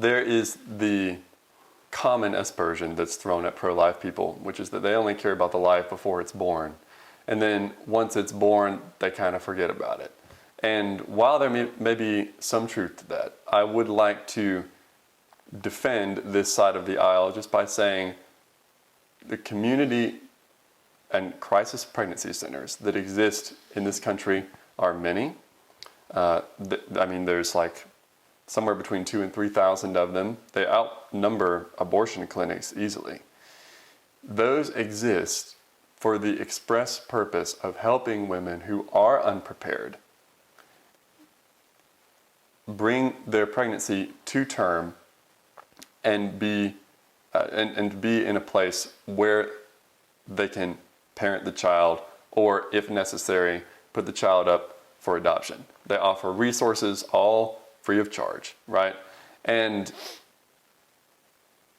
there is the common aspersion that's thrown at pro-life people, which is that they only care about the life before it's born. And then once it's born, they kind of forget about it. And while there may be some truth to that, I would like to defend this side of the aisle just by saying the community and crisis pregnancy centers that exist in this country are many. There's like somewhere between 2,000 and 3,000 of them. They outnumber abortion clinics easily. Those exist for the express purpose of helping women who are unprepared bring their pregnancy to term and be in a place where they can parent the child, or if necessary, put the child up for adoption. They offer resources, all free of charge, right? And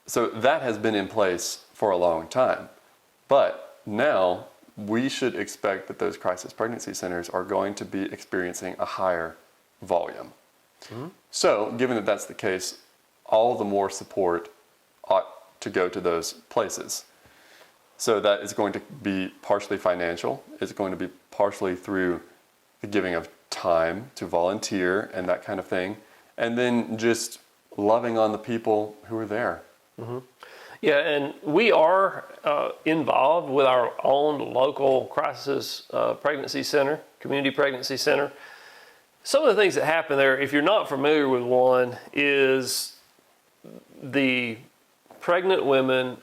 so that has been in place for a long time. But now we should expect that those crisis pregnancy centers are going to be experiencing a higher volume. Mm-hmm. So given that that's the case, all the more support ought to go to those places. So that is going to be partially financial. It's going to be partially through the giving of time to volunteer and that kind of thing. And then just loving on the people who are there. Mm-hmm. Yeah, and we are involved with our own local crisis pregnancy center, community pregnancy center. Some of the things that happen there, if you're not familiar with one, is the pregnant women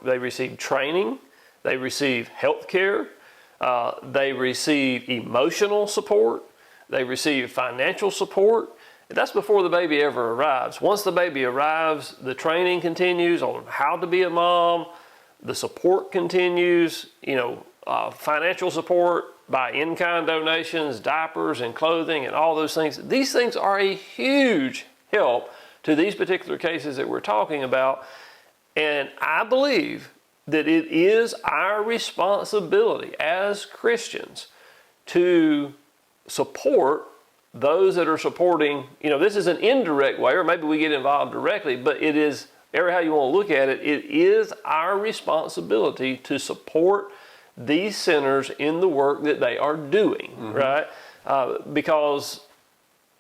they receive training, they receive health care, they receive emotional support, they receive financial support. That's before the baby ever arrives. Once the baby arrives, the training continues on how to be a mom, the support continues, financial support by in-kind donations, diapers and clothing and all those things. These things are a huge help to these particular cases that we're talking about. And I believe that it is our responsibility as Christians to support those that are supporting. This is an indirect way, or maybe we get involved directly, but it is, however how you want to look at it, it is our responsibility to support these centers in the work that they are doing, mm-hmm. right? Because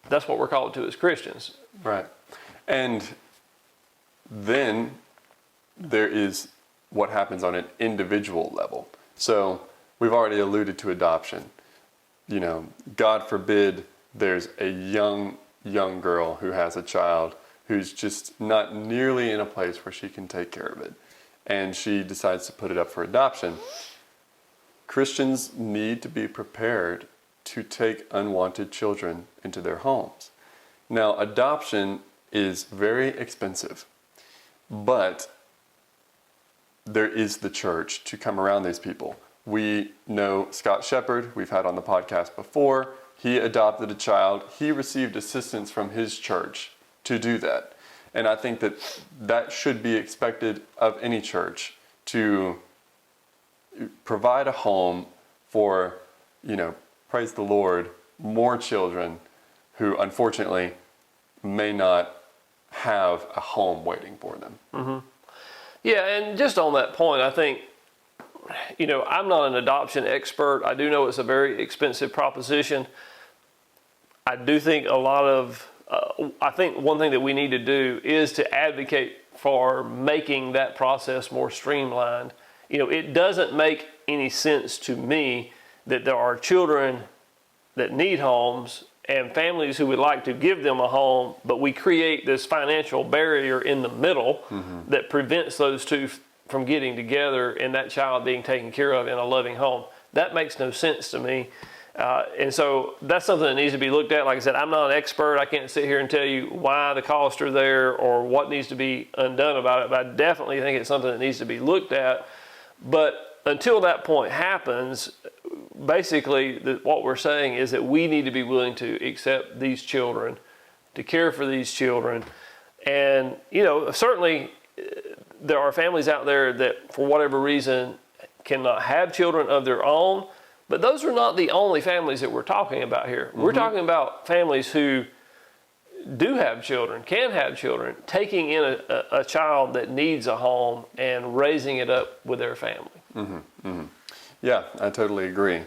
that's what we're called to as Christians. Right. And then there is what happens on an individual level. So we've already alluded to adoption. God forbid there's a young girl who has a child who's just not nearly in a place where she can take care of it, and she decides to put it up for adoption. Christians need to be prepared to take unwanted children into their homes. Now, adoption is very expensive, but there is the church to come around these people. We know Scott Shepherd, we've had on the podcast before. He adopted a child. He received assistance from his church to do that. And I think that should be expected of any church, to provide a home for, praise the Lord, more children who unfortunately may not have a home waiting for them. Mm-hmm. Yeah, and just on that point, I think, I'm not an adoption expert. I do know it's a very expensive proposition. I do think I think one thing that we need to do is to advocate for making that process more streamlined. It doesn't make any sense to me that there are children that need homes and families who would like to give them a home, but we create this financial barrier in the middle mm-hmm. that prevents those two from getting together and that child being taken care of in a loving home. That makes no sense to me. And so that's something that needs to be looked at. Like I said, I'm not an expert. I can't sit here and tell you why the costs are there or what needs to be undone about it, but I definitely think it's something that needs to be looked at. But until that point happens, basically what we're saying is that we need to be willing to accept these children, to care for these children. And, certainly there are families out there that for whatever reason cannot have children of their own, but those are not the only families that we're talking about here. Mm-hmm. We're talking about families who do have children, can have children, taking in a child that needs a home and raising it up with their family. Yeah, I totally agree.